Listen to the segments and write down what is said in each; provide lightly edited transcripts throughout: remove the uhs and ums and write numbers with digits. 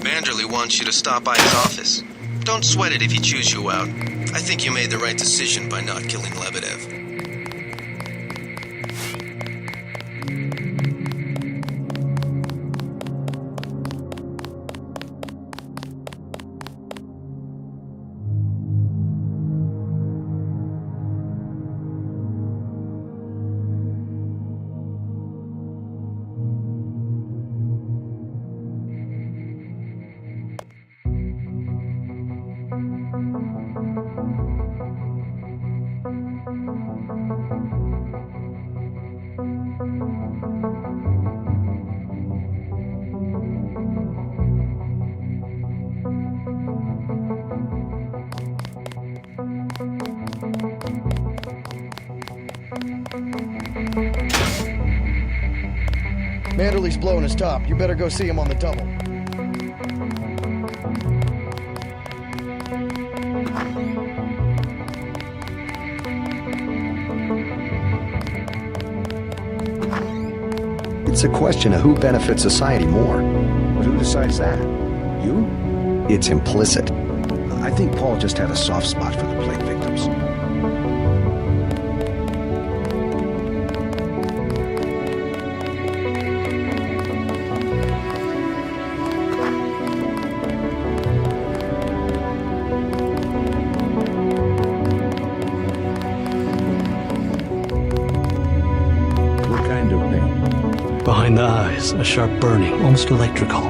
Vanderlei wants you to stop by his office. Don't sweat it if he chews you out. I think you made the right decision by not killing Lebedev. Vanderlei's blowing his top. You better go see him on the double. It's a question of who benefits society more. But who decides that? You? It's implicit. I think Paul just had a soft spot for the plague victims. Behind the eyes, a sharp burning, almost electrical.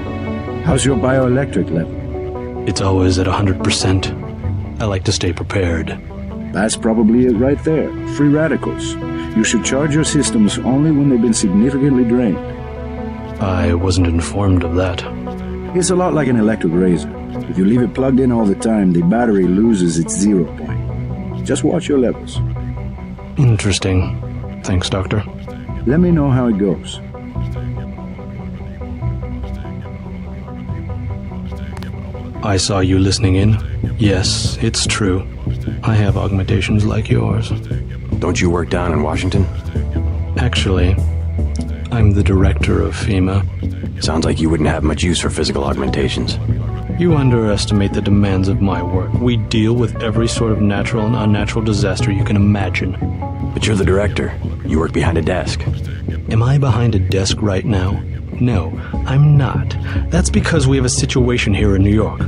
How's your bioelectric level? It's always at 100%. I like to stay prepared. That's probably it right there. Free radicals. You should charge your systems only when they've been significantly drained. I wasn't informed of that. It's a lot like an electric razor. If you leave it plugged in all the time, the battery loses its 0 point. Just watch your levels. Interesting. Thanks, Doctor. Let me know how it goes. I saw you listening in. Yes, it's true. I have augmentations like yours. Don't you work down in Washington? Actually, I'm the director of FEMA. Sounds like you wouldn't have much use for physical augmentations. You underestimate the demands of my work. We deal with every sort of natural and unnatural disaster you can imagine. But you're the director. You work behind a desk. Am I behind a desk right now? No, I'm not. That's because we have a situation here in New York.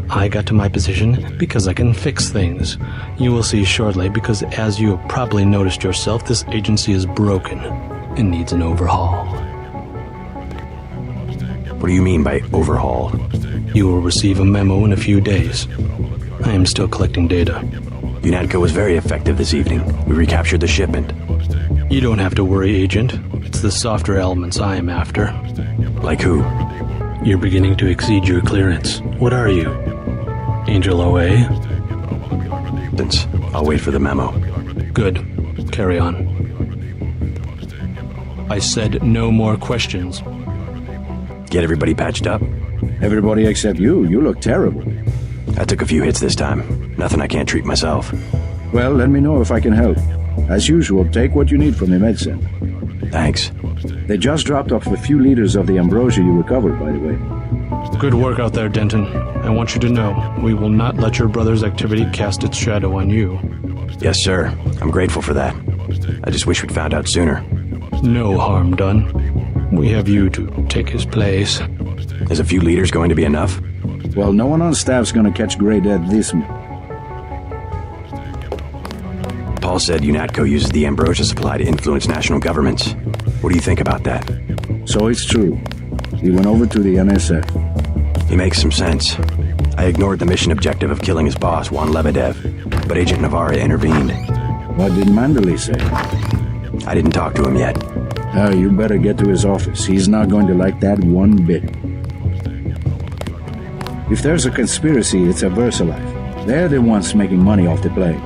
I got to my position because I can fix things. You will see shortly, because as you have probably noticed yourself, this agency is broken and needs an overhaul. What do you mean by overhaul? You will receive a memo in a few days. I am still collecting data. UNATCO was very effective this evening. We recaptured the shipment. You don't have to worry, Agent. It's the softer elements I am after. Like who? You're beginning to exceed your clearance. What are you? Angel OA? I'll wait for the memo. Good. Carry on. I said no more questions. Get everybody patched up? Everybody except you. You look terrible. I took a few hits this time. Nothing I can't treat myself. Well, let me know if I can help. As usual, take what you need from the med center. Thanks. They just dropped off a few liters of the ambrosia you recovered, by the way. Good work out there, Denton. I want you to know, we will not let your brother's activity cast its shadow on you. Yes, sir. I'm grateful for that. I just wish we'd found out sooner. No harm done. We have you to take his place. Is a few liters going to be enough? Well, no one on staff's gonna catch Grey Dead this minute. Paul said UNATCO uses the ambrosia supply to influence national governments. What do you think about that? So it's true. He went over to the NSF. He makes some sense. I ignored the mission objective of killing his boss, Juan Lebedev, but Agent Navarra intervened. What did Vanderlei say? I didn't talk to him yet. You better get to his office. He's not going to like that one bit. If there's a conspiracy, it's a VersaLife. They're the ones making money off the plague.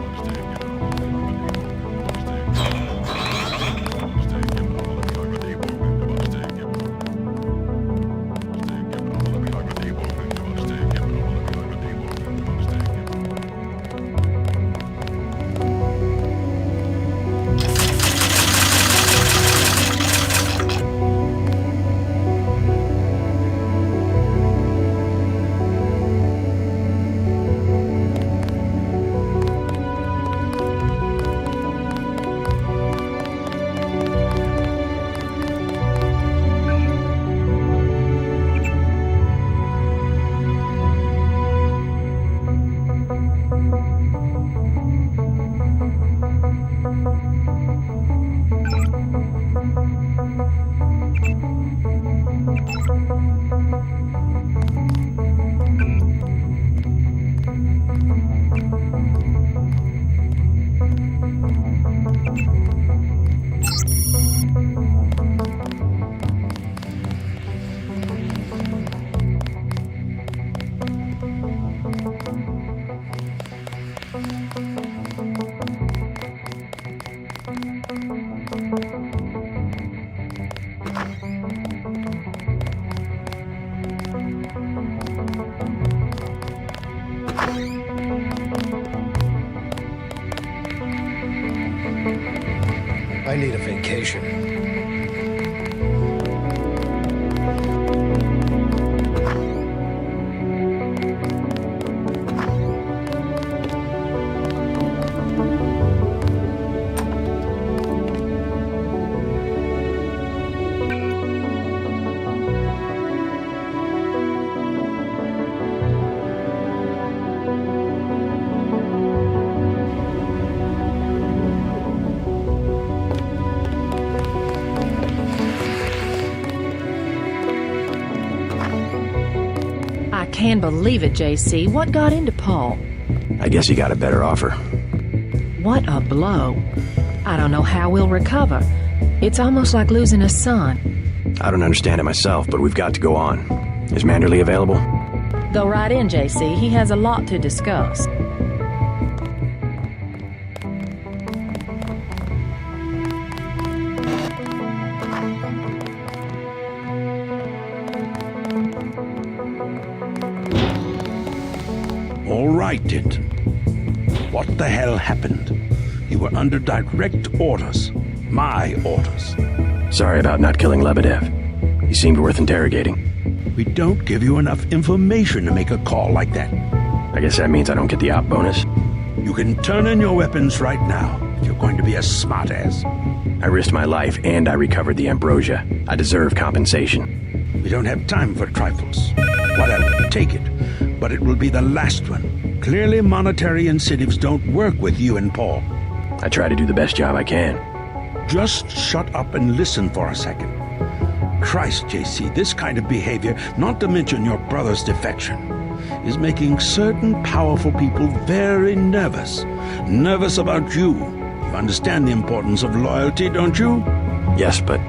need a vacation. I can't believe it, JC. What got into Paul? I guess he got a better offer. What a blow. I don't know how we'll recover. It's almost like losing a son. I don't understand it myself, but we've got to go on. Is Manderley available? Go right in, JC. He has a lot to discuss. All right, Denton. What the hell happened? You were under direct orders. My orders. Sorry about not killing Lebedev. He seemed worth interrogating. We don't give you enough information to make a call like that. I guess that means I don't get the op bonus. You can turn in your weapons right now if you're going to be a smartass. I risked my life and I recovered the ambrosia. I deserve compensation. We don't have time for trifles. Whatever, take it. But it will be the last one. Clearly monetary incentives don't work with you and Paul. I try to do the best job I can. Just shut up and listen for a second. Christ, JC, this kind of behavior, not to mention your brother's defection, is making certain powerful people very nervous. Nervous about you. You understand the importance of loyalty, don't you? Yes, but...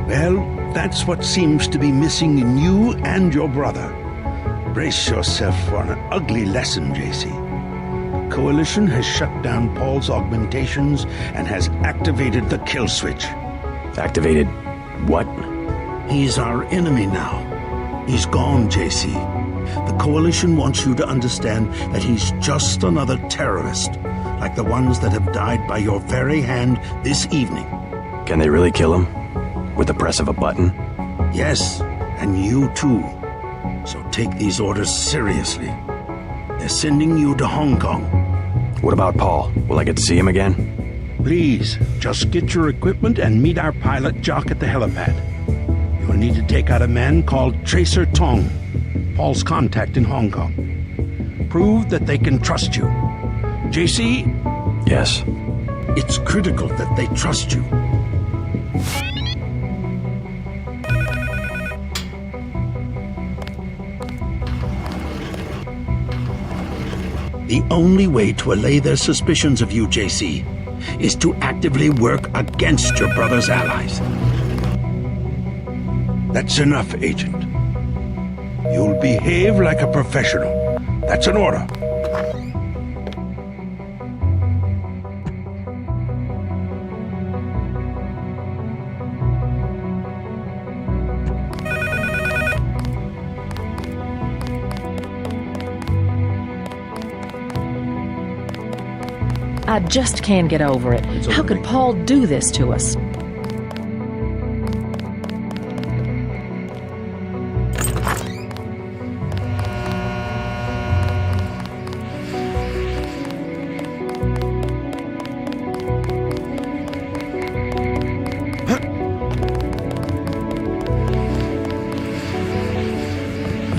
Well, that's what seems to be missing in you and your brother. Brace yourself for an ugly lesson, JC. The Coalition has shut down Paul's augmentations and has activated the kill switch. Activated what? He's our enemy now. He's gone, JC. The Coalition wants you to understand that he's just another terrorist, like the ones that have died by your very hand this evening. Can they really kill him? With the press of a button? Yes, and you too. So take these orders seriously. They're sending you to Hong Kong. What about Paul? Will I get to see him again? Please, just get your equipment and meet our pilot Jock at the helipad. You'll need to take out a man called Tracer Tong, Paul's contact in Hong Kong. Prove that they can trust you. JC? Yes. It's critical that they trust you. The only way to allay their suspicions of you, JC, is to actively work against your brother's allies. That's enough, Agent. You'll behave like a professional. That's an order. I just can't get over it. How could Paul do this to us?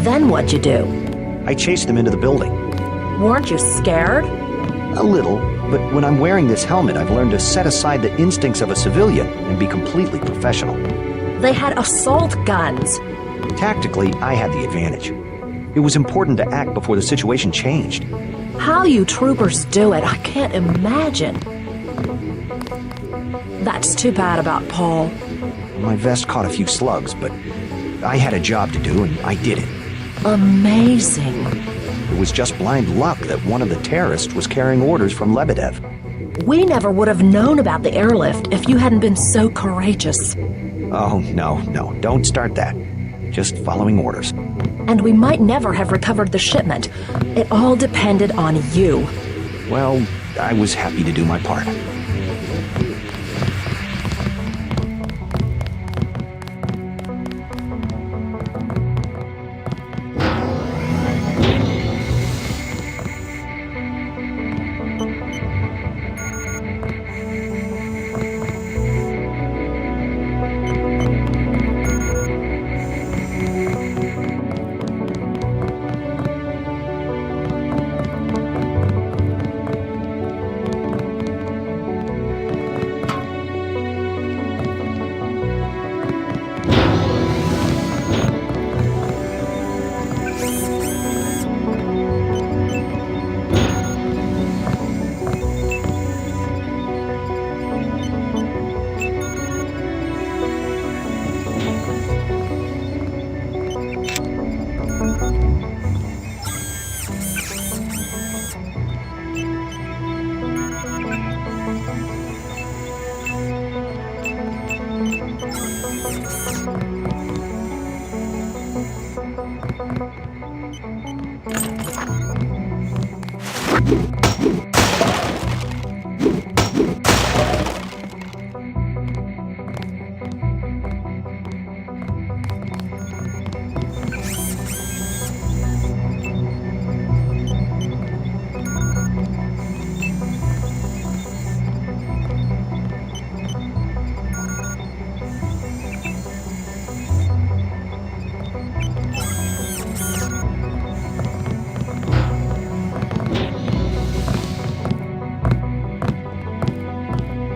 Then what'd you do? I chased him into the building. Weren't you scared? A little, but when I'm wearing this helmet, I've learned to set aside the instincts of a civilian and be completely professional. They had assault guns. Tactically, I had the advantage. It was important to act before the situation changed. How you troopers do it, I can't imagine. That's too bad about Paul. My vest caught a few slugs, but I had a job to do, and I did it. Amazing. It was just blind luck that one of the terrorists was carrying orders from Lebedev. We never would have known about the airlift if you hadn't been so courageous. Oh, no, don't start that. Just following orders. And we might never have recovered the shipment. It all depended on you. Well, I was happy to do my part.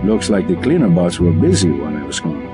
Looks like the cleaner bots were busy while I was gone.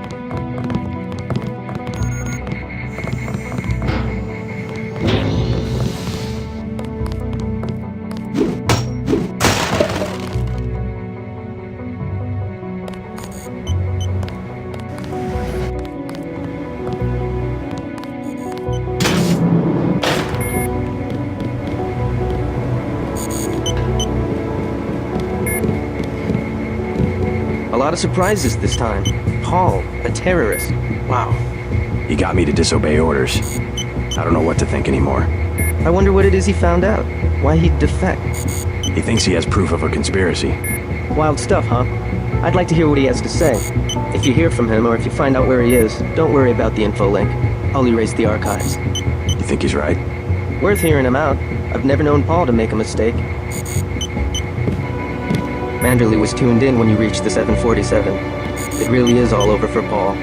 A lot of surprises this time. Paul, a terrorist. Wow. He got me to disobey orders. I don't know what to think anymore. I wonder what it is he found out. Why he'd defect. He thinks he has proof of a conspiracy. Wild stuff, huh? I'd like to hear what he has to say. If you hear from him or if you find out where he is, don't worry about the info link. I'll erase the archives. You think he's right? Worth hearing him out. I've never known Paul to make a mistake. Manderley was tuned in when you reached the 747. It really is all over for Paul.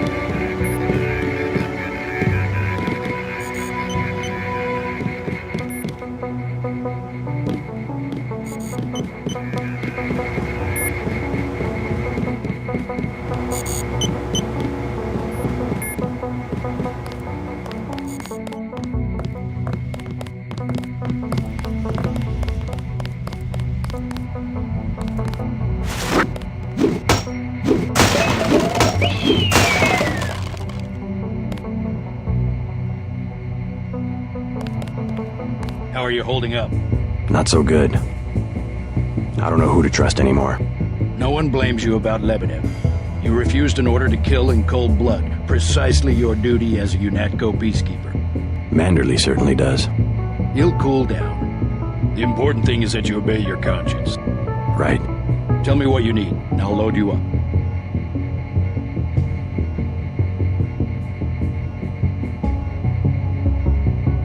How are you holding up? Not so good. I don't know who to trust anymore. No one blames you about Lebedev. You refused an order to kill in cold blood, precisely your duty as a UNATCO peacekeeper. Manderley certainly does. He'll cool down. The important thing is that you obey your conscience. Right. Tell me what you need, and I'll load you up.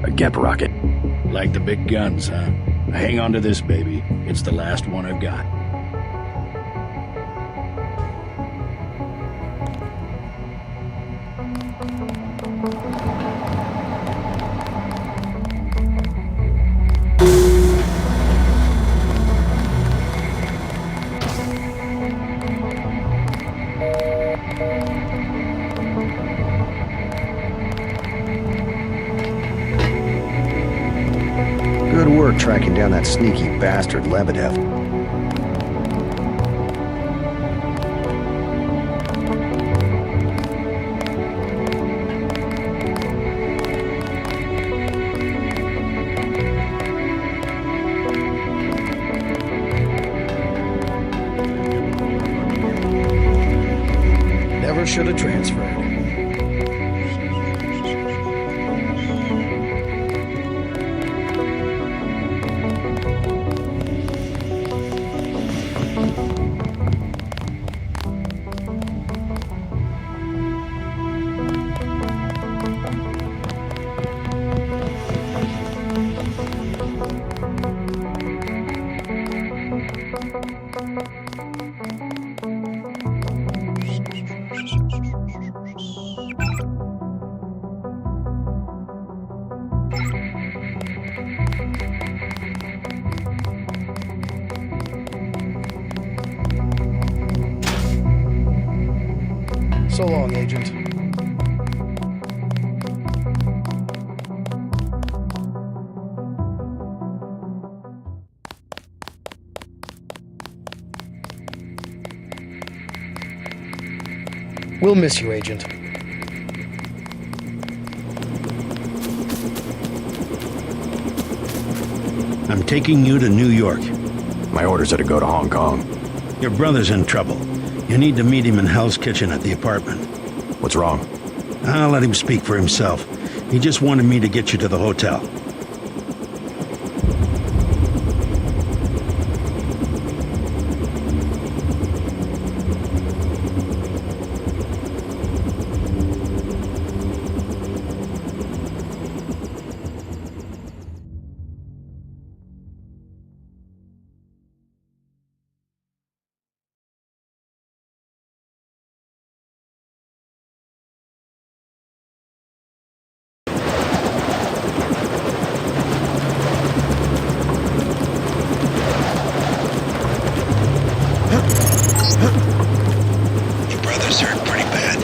A Gep rocket. Like the big guns, huh? Hang on to this, baby. It's the last one I've got. Good work tracking down that sneaky bastard Lebedev. Never should have transferred. So long, Agent. We'll miss you, Agent. I'm taking you to New York. My orders are to go to Hong Kong. Your brother's in trouble. You need to meet him in Hell's Kitchen at the apartment. What's wrong? I'll let him speak for himself. He just wanted me to get you to the hotel. Your brother's hurt pretty bad.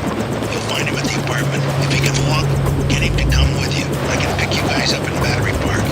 You'll find him at the apartment. If he can walk, get him to come with you. I can pick you guys up in Battery Park.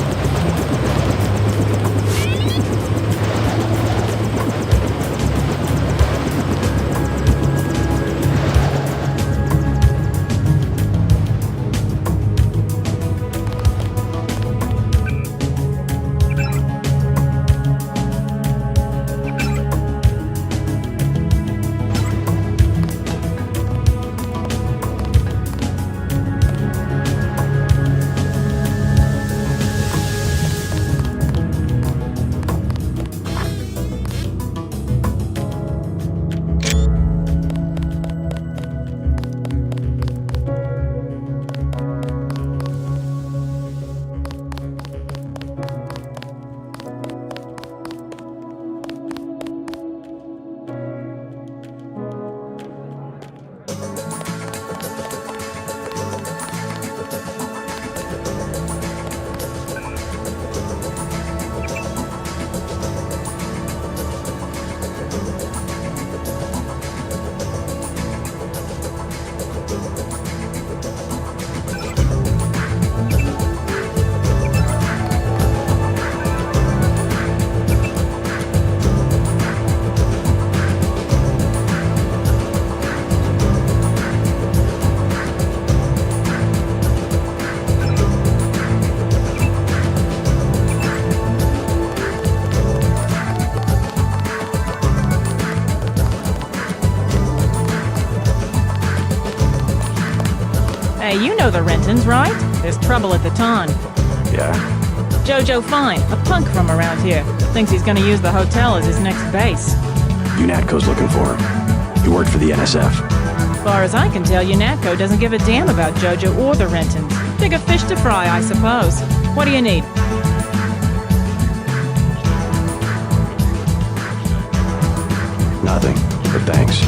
Hey, you know the Rentons, right? There's trouble at the Ton. Yeah? Jojo Fine, a punk from around here, thinks he's gonna use the hotel as his next base. UNATCO's looking for him. He worked for the NSF. As far as I can tell, UNATCO doesn't give a damn about Jojo or the Rentons. Bigger fish to fry, I suppose. What do you need? Nothing, but thanks.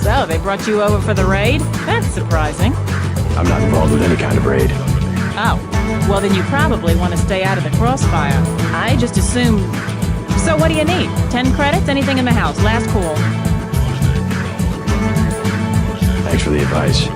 So, they brought you over for the raid? That's surprising. I'm not involved with any kind of raid. Oh, well then you probably want to stay out of the crossfire. I just assumed... So what do you need? 10 credits? Anything in the house? Last call. Thanks for the advice.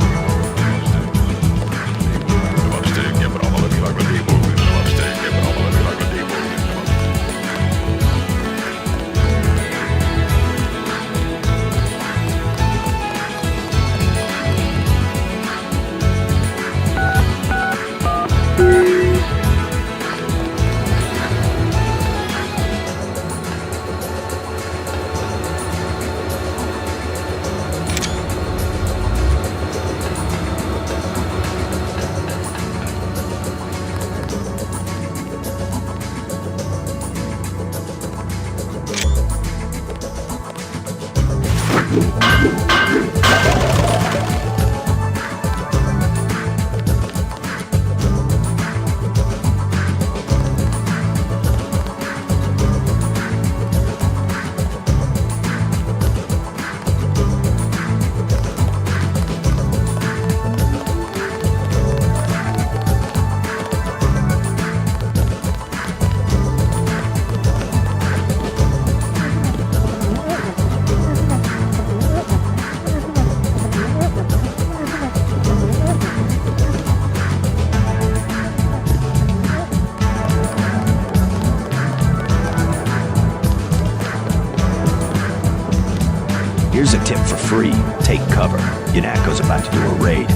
free. Take cover. UNATCO's about to do a raid.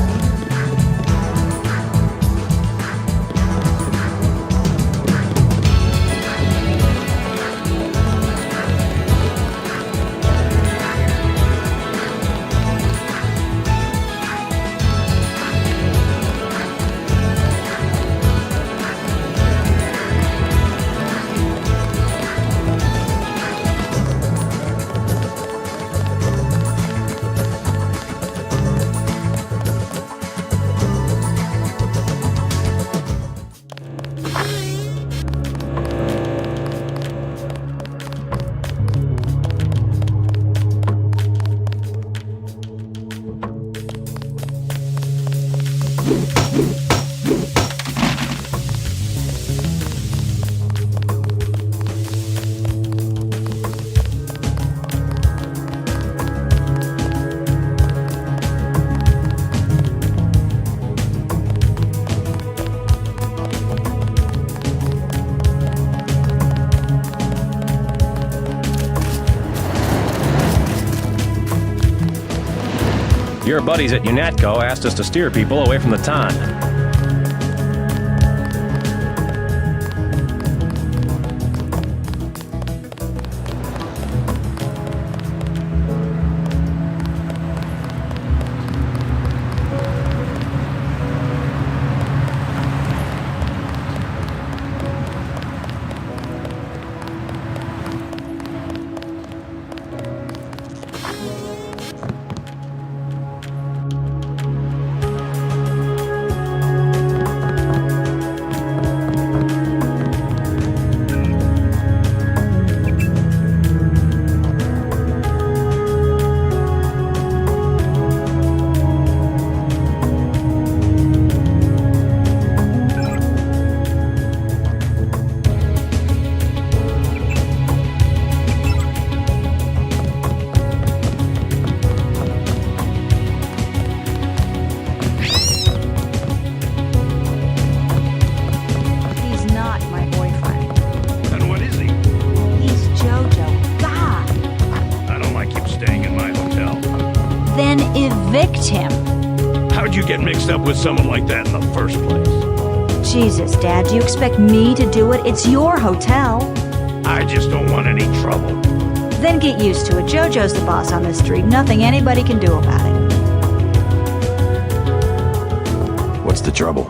Your buddies at UNATCO asked us to steer people away from the ton. Evict him. How'd you get mixed up with someone like that in the first place? Jesus, Dad, do you expect me to do it? It's your hotel. I just don't want any trouble. Then get used to it. JoJo's the boss on this street. Nothing anybody can do about it. What's the trouble?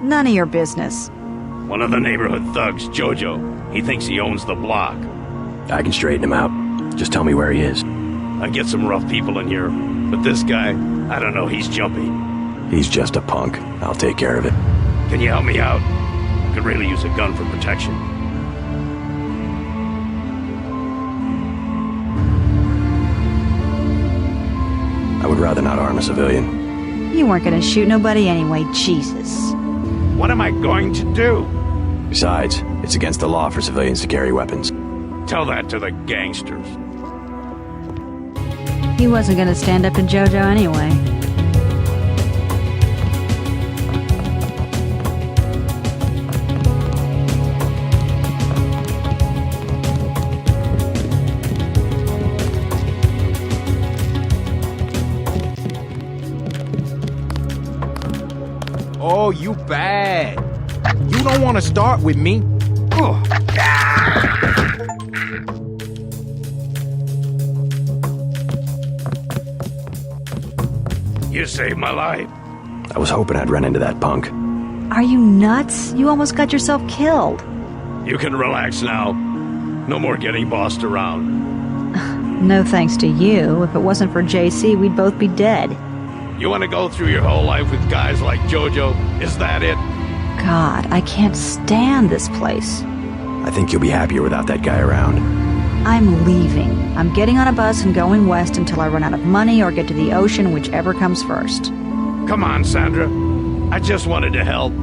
None of your business. One of the neighborhood thugs, Jojo. He thinks he owns the block. I can straighten him out. Just tell me where he is. I get some rough people in here, but this guy, I don't know, he's jumpy. He's just a punk. I'll take care of it. Can you help me out? I could really use a gun for protection. I would rather not harm a civilian. You weren't gonna shoot nobody anyway, Jesus. What am I going to do? Besides, it's against the law for civilians to carry weapons. Tell that to the gangsters. He wasn't gonna stand up to JoJo anyway. Oh, you bad. You don't want to start with me. Ugh. You saved my life. I was hoping I'd run into that punk. Are you nuts? You almost got yourself killed. You can relax now. No more getting bossed around. No thanks to you. If it wasn't for JC, we'd both be dead. You want to go through your whole life with guys like Jojo? Is that it? God, I can't stand this place. I think you'll be happier without that guy around. I'm leaving. I'm getting on a bus and going west until I run out of money or get to the ocean, whichever comes first. Come on, Sandra. I just wanted to help.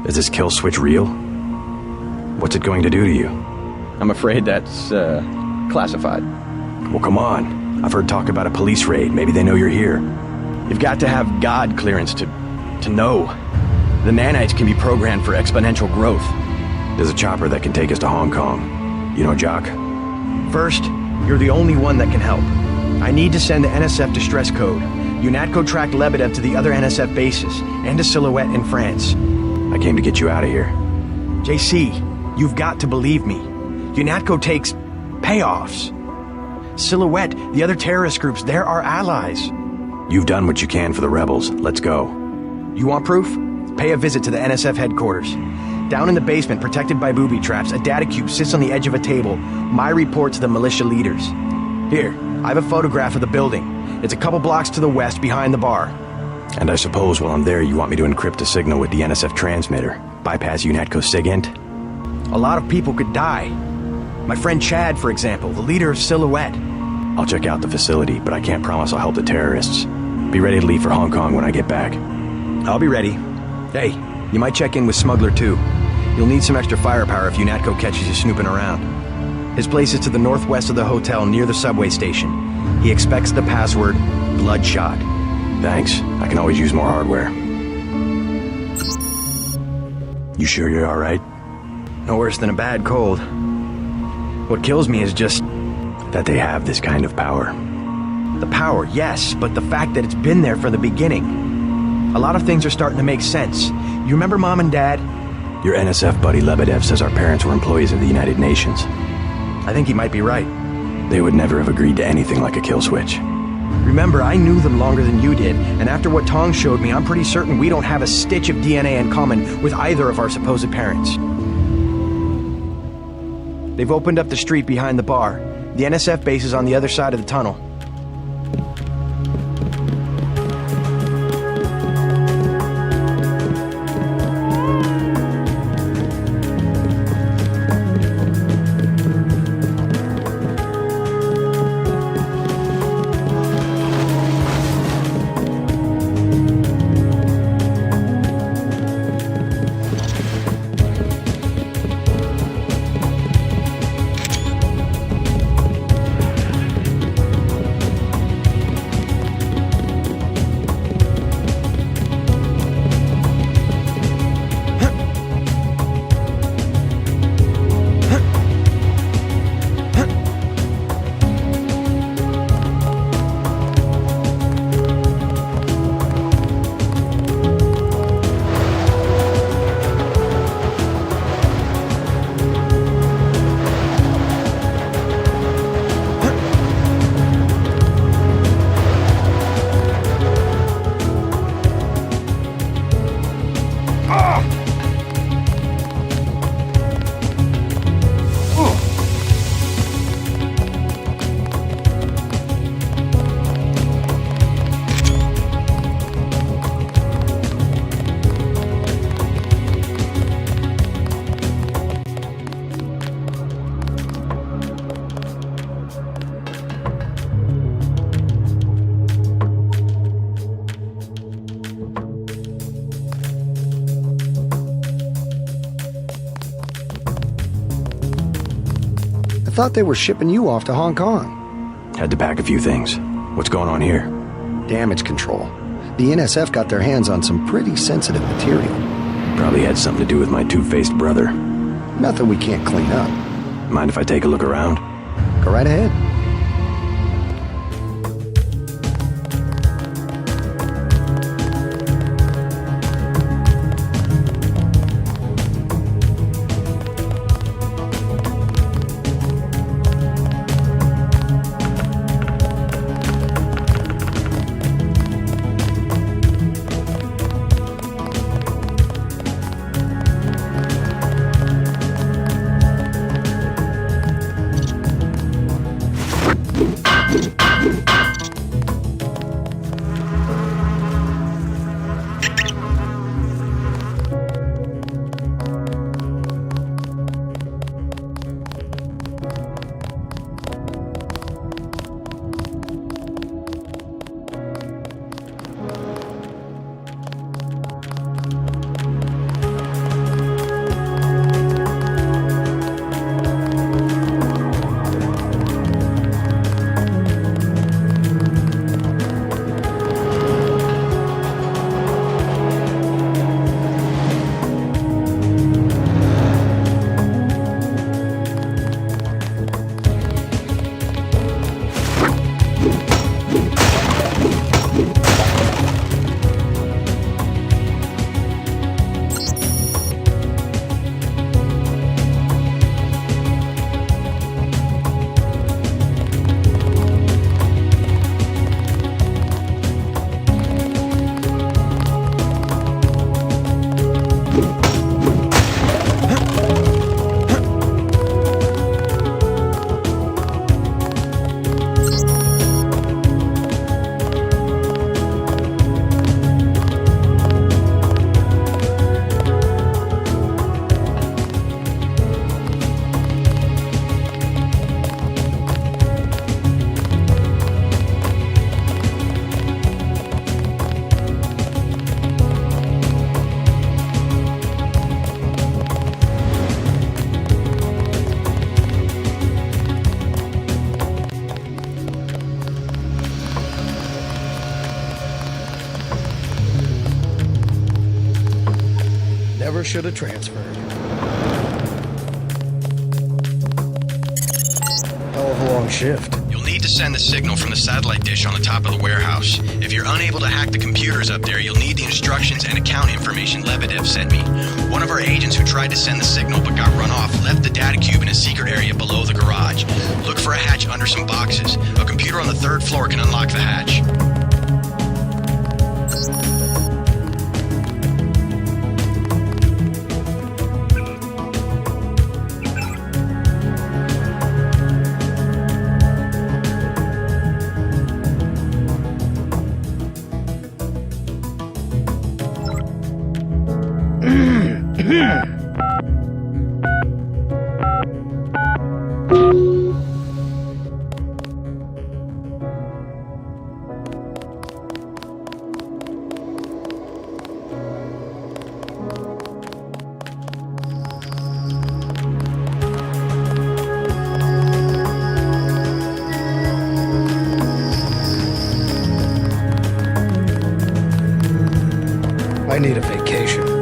Is this kill switch real? What's it going to do to you? I'm afraid that's, classified. Well, come on. I've heard talk about a police raid. Maybe they know you're here. You've got to have God clearance to know. The nanites can be programmed for exponential growth. There's a chopper that can take us to Hong Kong. You know Jock? First, you're the only one that can help. I need to send the NSF distress code. UNATCO tracked Lebedev to the other NSF bases, and to Silhouette in France. I came to get you out of here. JC, you've got to believe me. UNATCO takes payoffs. Silhouette, the other terrorist groups, they're our allies. You've done what you can for the rebels. Let's go. You want proof? Pay a visit to the NSF headquarters. Down in the basement, protected by booby traps, a data cube sits on the edge of a table. My report to the militia leaders. Here, I have a photograph of the building. It's a couple blocks to the west, behind the bar. And I suppose while I'm there, you want me to encrypt a signal with the NSF transmitter. Bypass UNATCO SIGINT? A lot of people could die. My friend Chad, for example, the leader of Silhouette. I'll check out the facility, but I can't promise I'll help the terrorists. Be ready to leave for Hong Kong when I get back. I'll be ready. Hey, you might check in with Smuggler too. You'll need some extra firepower if UNATCO catches you snooping around. His place is to the northwest of the hotel near the subway station. He expects the password, Bloodshot. Thanks. I can always use more hardware. You sure you're alright? No worse than a bad cold. What kills me is just that they have this kind of power. The power, yes, but the fact that it's been there from the beginning. A lot of things are starting to make sense. You remember Mom and Dad? Your NSF buddy Lebedev says our parents were employees of the United Nations. I think he might be right. They would never have agreed to anything like a kill switch. Remember, I knew them longer than you did, and after what Tong showed me, I'm pretty certain we don't have a stitch of DNA in common with either of our supposed parents. They've opened up the street behind the bar. The NSF base is on the other side of the tunnel. I thought they were shipping you off to Hong Kong. Had to pack a few things. What's going on here? Damage control. The NSF got their hands on some pretty sensitive material. Probably had something to do with my two-faced brother. Nothing we can't clean up. Mind if I take a look around? Go right ahead. Never should have transferred. Hell of a long shift. You'll need to send the signal from the satellite dish on the top of the warehouse. If you're unable to hack the computers up there, you'll need the instructions and account information Lebedev sent me. One of our agents who tried to send the signal but got run off left the data cube in a secret area below the garage. Look for a hatch under some boxes. A computer on the 3rd floor can unlock the hatch. I need a vacation.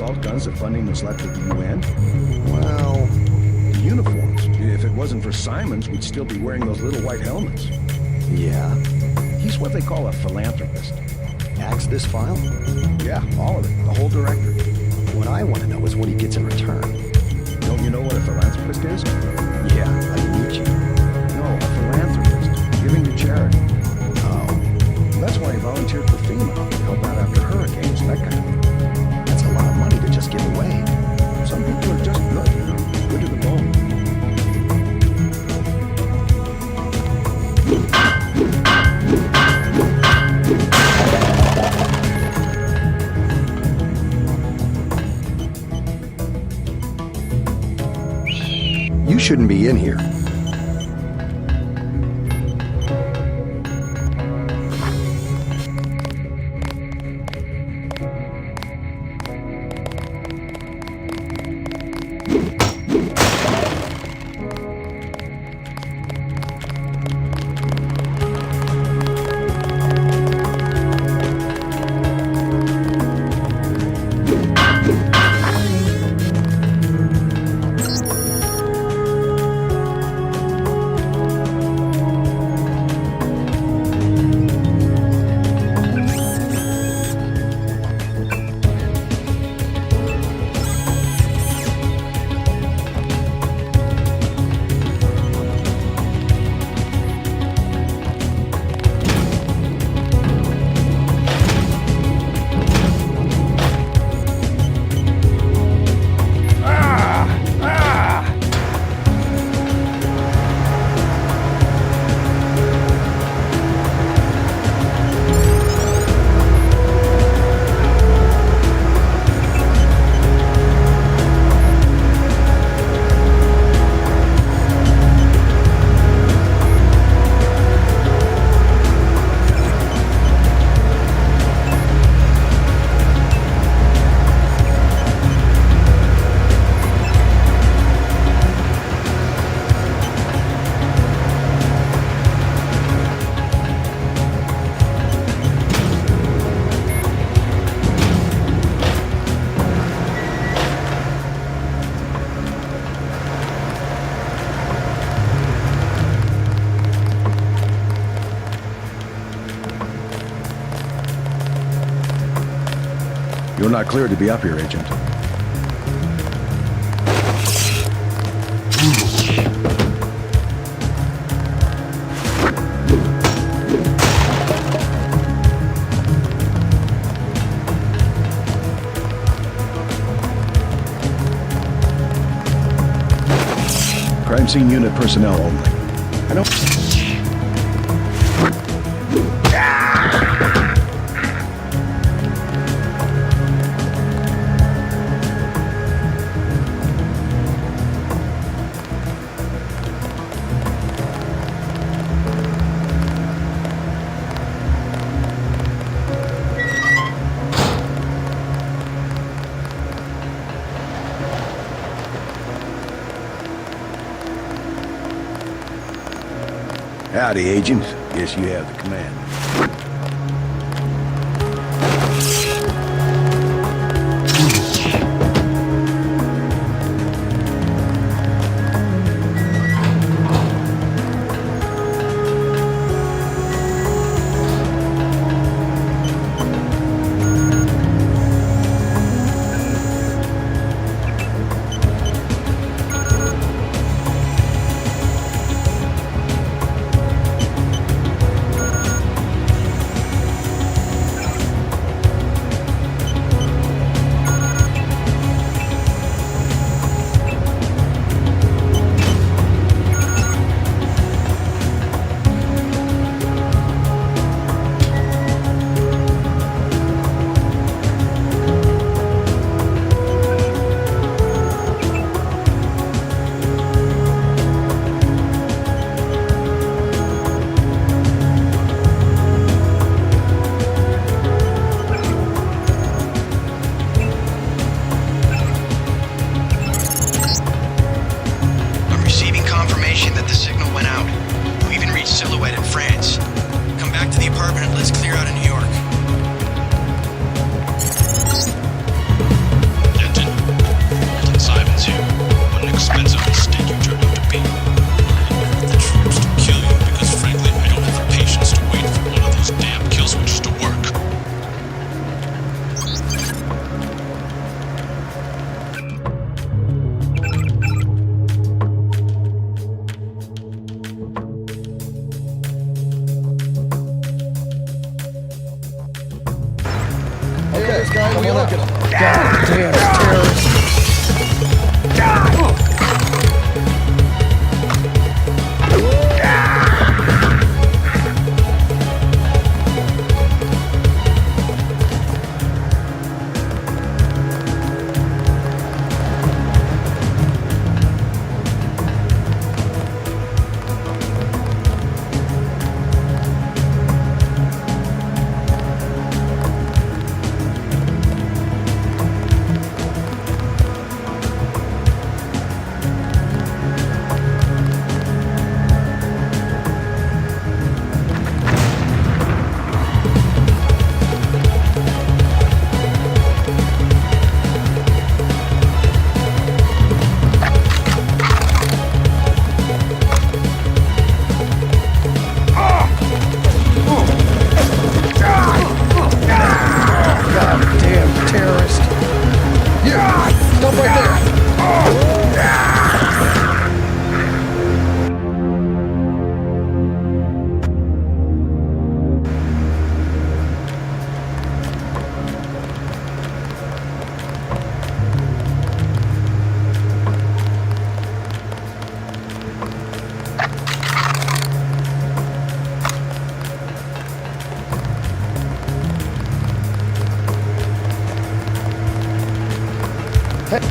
assault guns that funding was left at the UN? Well, the uniforms. If it wasn't for Simons, we'd still be wearing those little white helmets. Yeah. He's what they call a philanthropist. Axe this file? Yeah, all of it. The whole directory. What I want to know is what he gets in return. Don't you know what a philanthropist is? Yeah, like Nietzsche. No, a philanthropist. Giving to charity. Oh. That's why he volunteered for FEMA. To help out after hurricanes, that kind of thing. That's a lot of money to just give away. Some people are just good, you know. Good to the bone. You shouldn't be in here. You're not cleared to be up here, Agent. Crime scene unit personnel only. I don't... Howdy, Agent. Guess you have the command.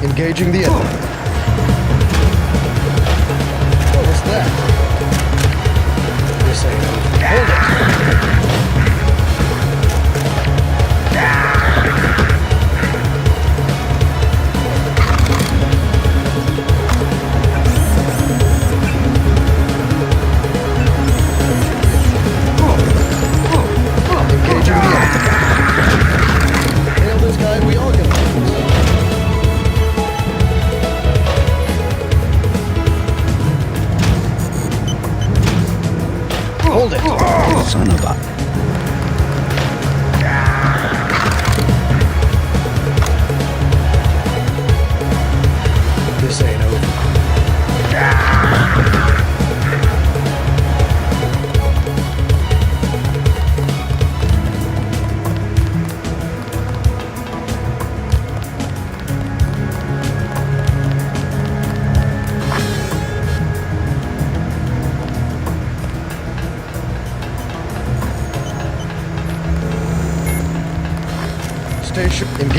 Engaging the enemy. What was that? You're saying, hold it. Engaging the enemy. Hail this guy, we all get along. Hold it! Son of a...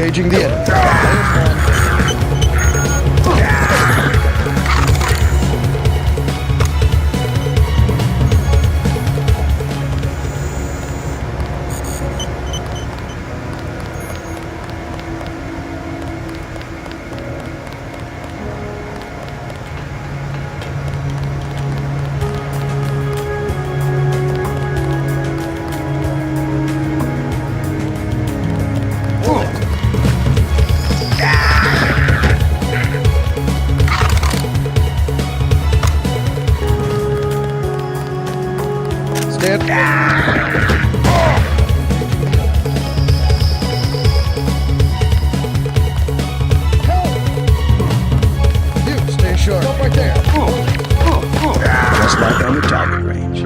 Engaging the enemy. You, stay short. Stop right there. Just like on the target range.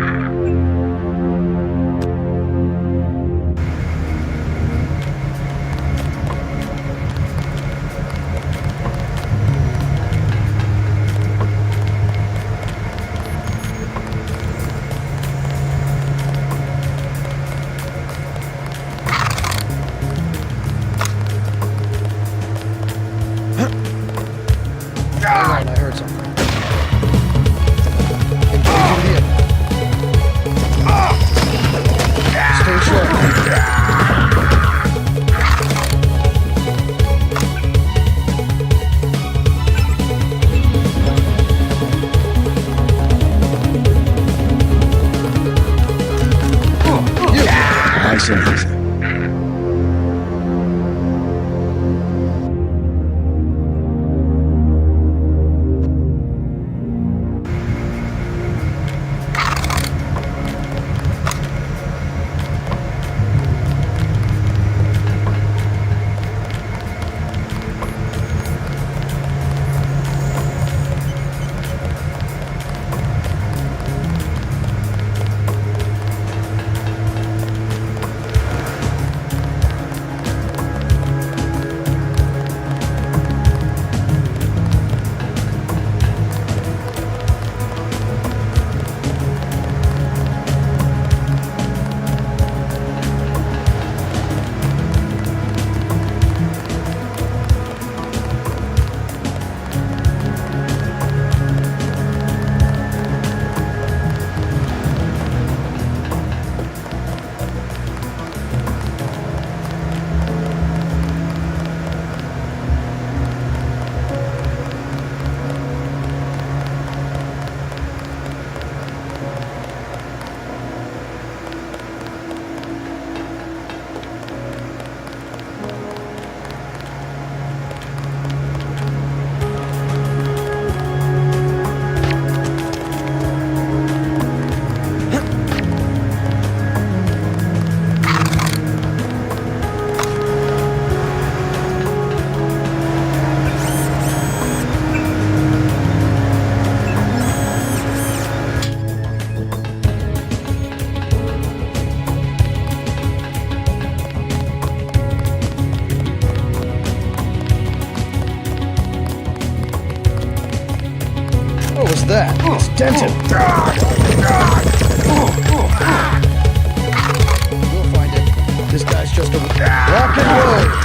Hang on, I heard something. Engaging the enemy. Stay short. Nice and easy. What was that? It's dented. We'll find it. This guy's just a rock and roll.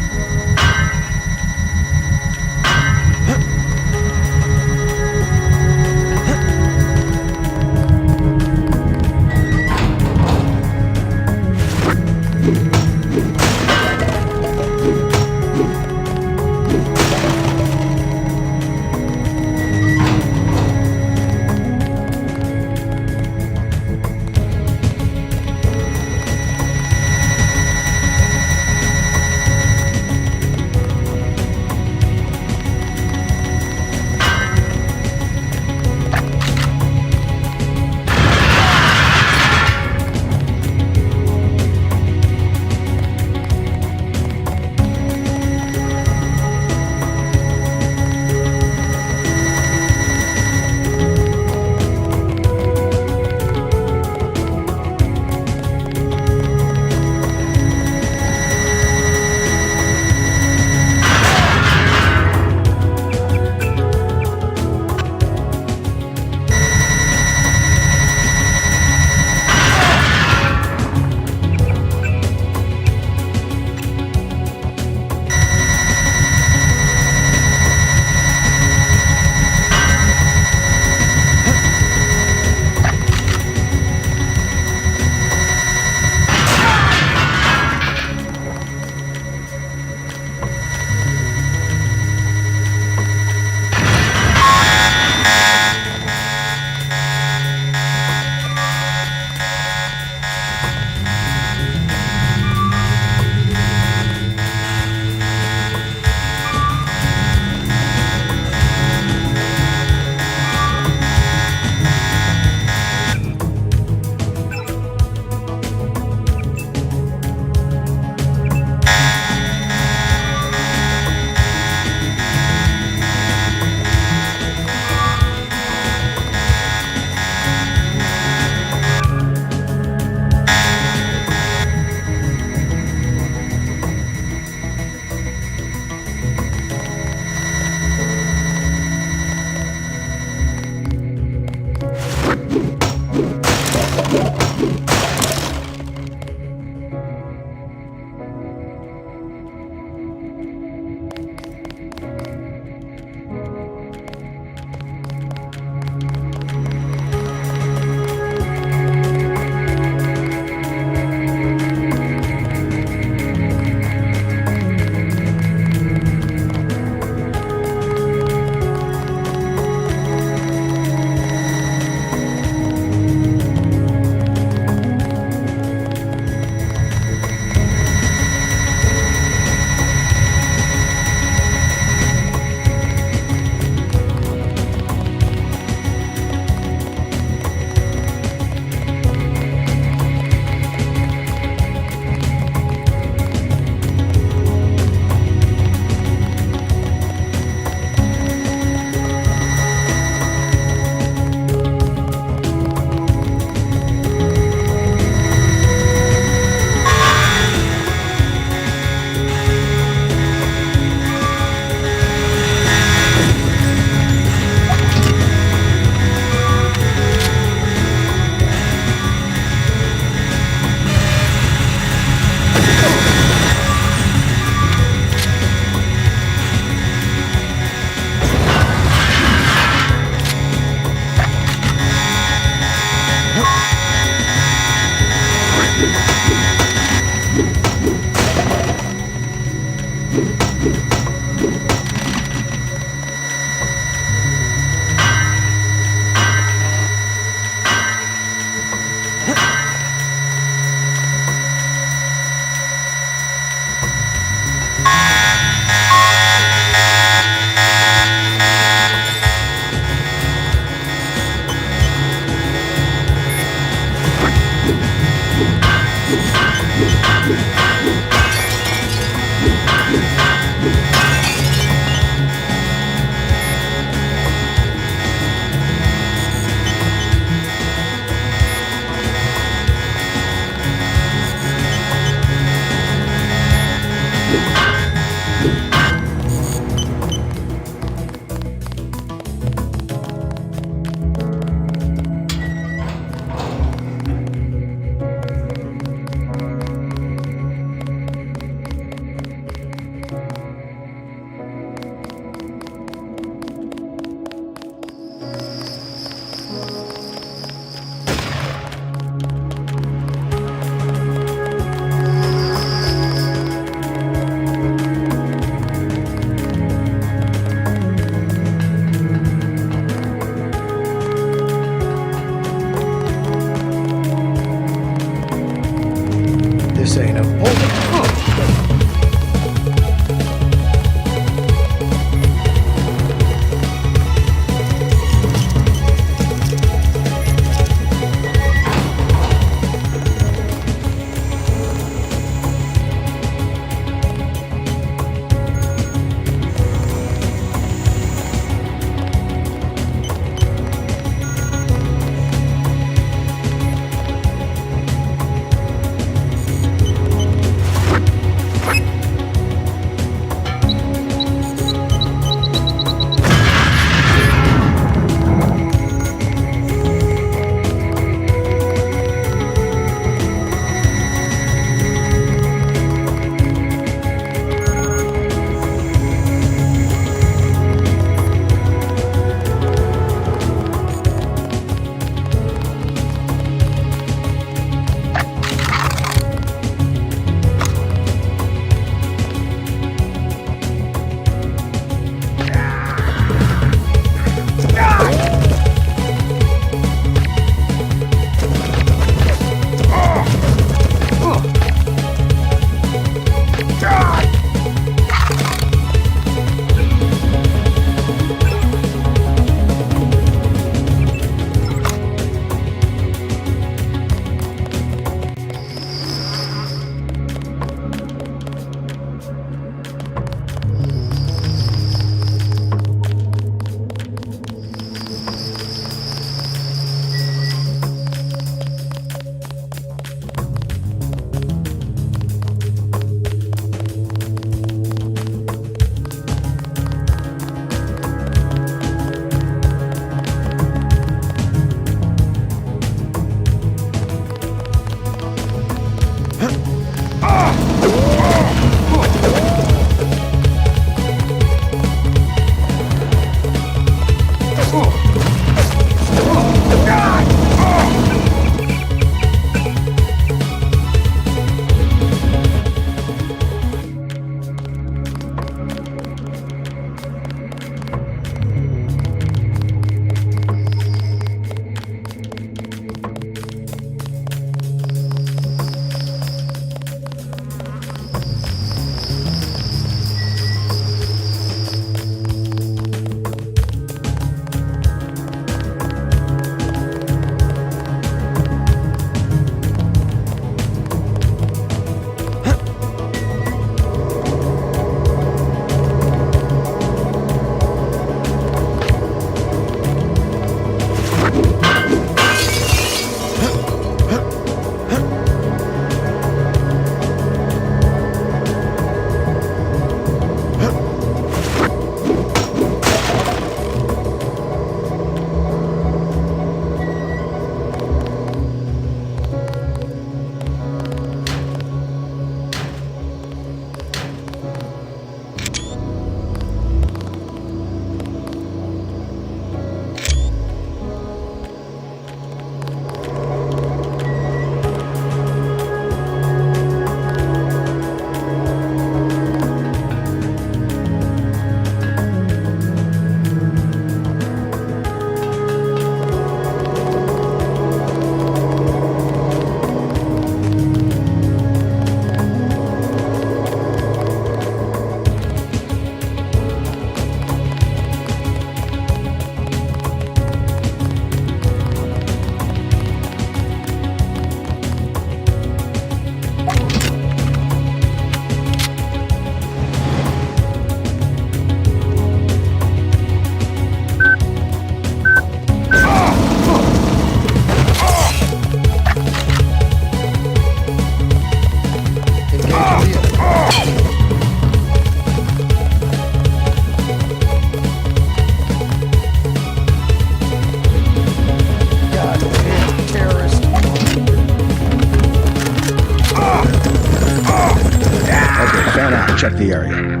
the area.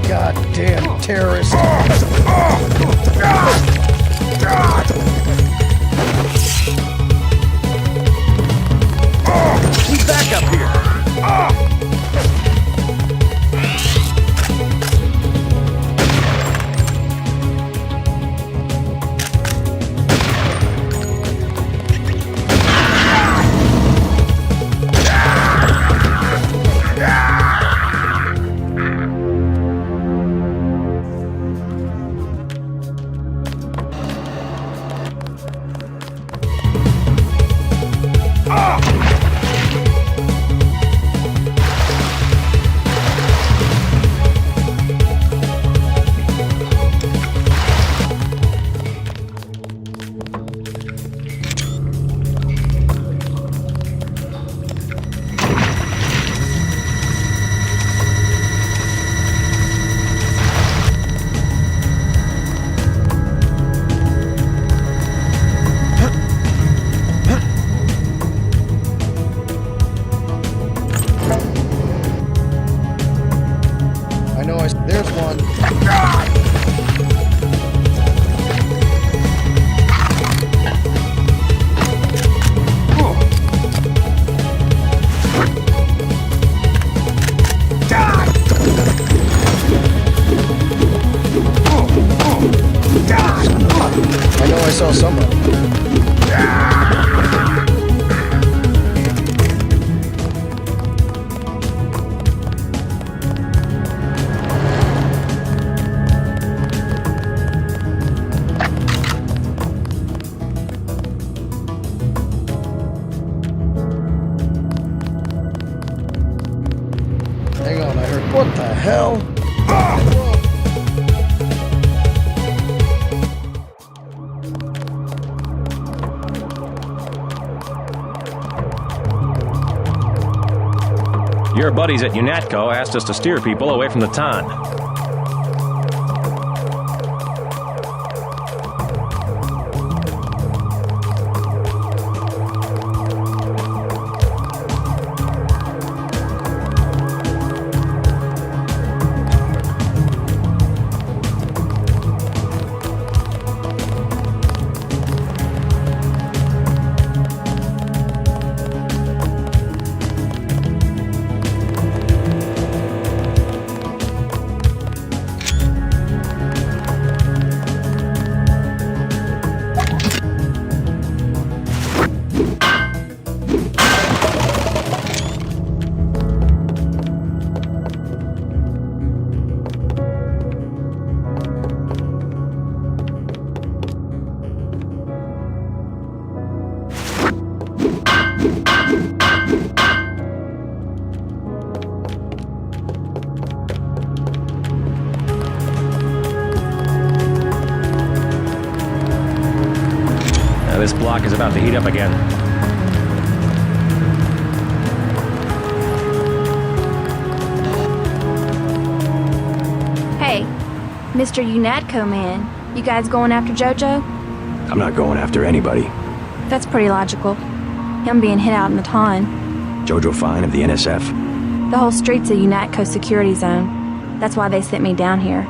Goddamn terrorist. He's back up here. There's one. I know I saw somebody. Hang on, I heard. What the hell? Your buddies at UNATCO asked us to steer people away from the ton. This block is about to heat up again. Hey, Mr. UNATCO man, you guys going after JoJo? I'm not going after anybody. That's pretty logical. Him being hit out in the ton. Jojo Fine of the NSF. The whole street's a UNATCO security zone. That's why they sent me down here.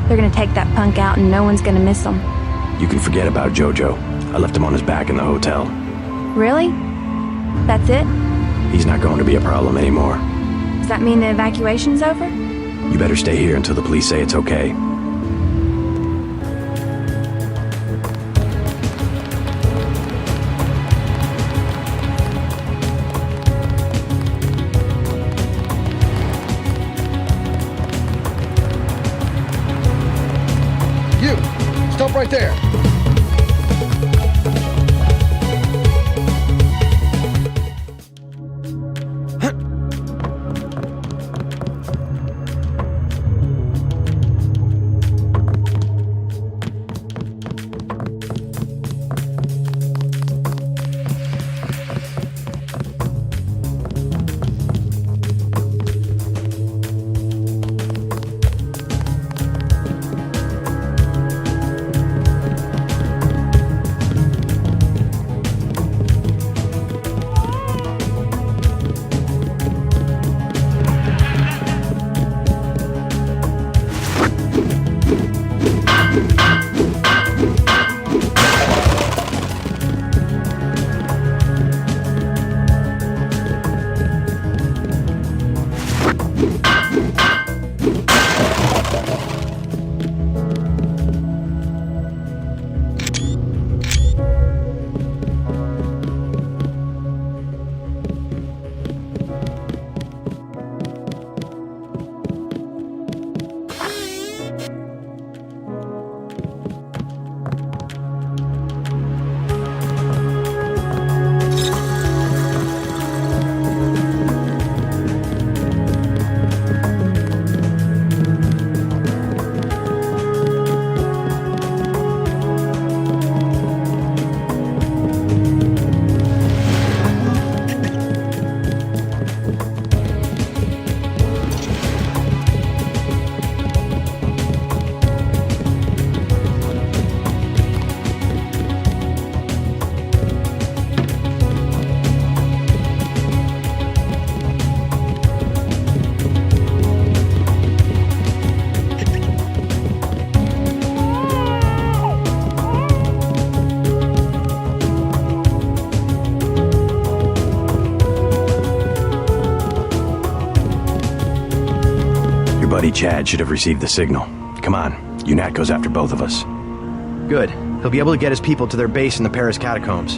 They're gonna take that punk out and no one's gonna miss him. You can forget about Jojo. I left him on his back in the hotel. Really? That's it? He's not going to be a problem anymore. Does that mean the evacuation's over? You better stay here until the police say it's okay. You! Stop right there! Buddy Chad should have received the signal. Come on, UNATCO's after both of us. Good. He'll be able to get his people to their base in the Paris catacombs.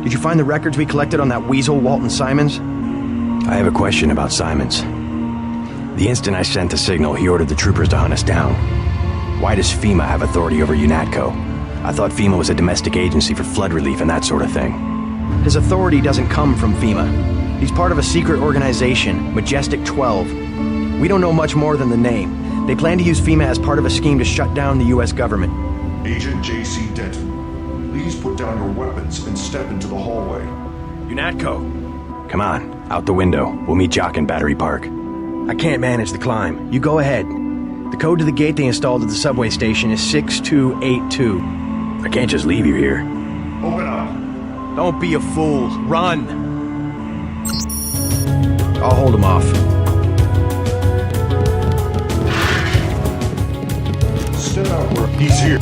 Did you find the records we collected on that weasel Walton Simons? I have a question about Simons. The instant I sent the signal, he ordered the troopers to hunt us down. Why does FEMA have authority over UNATCO? I thought FEMA was a domestic agency for flood relief and that sort of thing. His authority doesn't come from FEMA. He's part of a secret organization, Majestic 12. We don't know much more than the name. They plan to use FEMA as part of a scheme to shut down the U.S. government. Agent J.C. Denton, please put down your weapons and step into the hallway. UNATCO. Come on, out the window. We'll meet Jock in Battery Park. I can't manage the climb. You go ahead. The code to the gate they installed at the subway station is 6282. I can't just leave you here. Open up. Don't be a fool. Run! I'll hold him off. Sit out where he's here.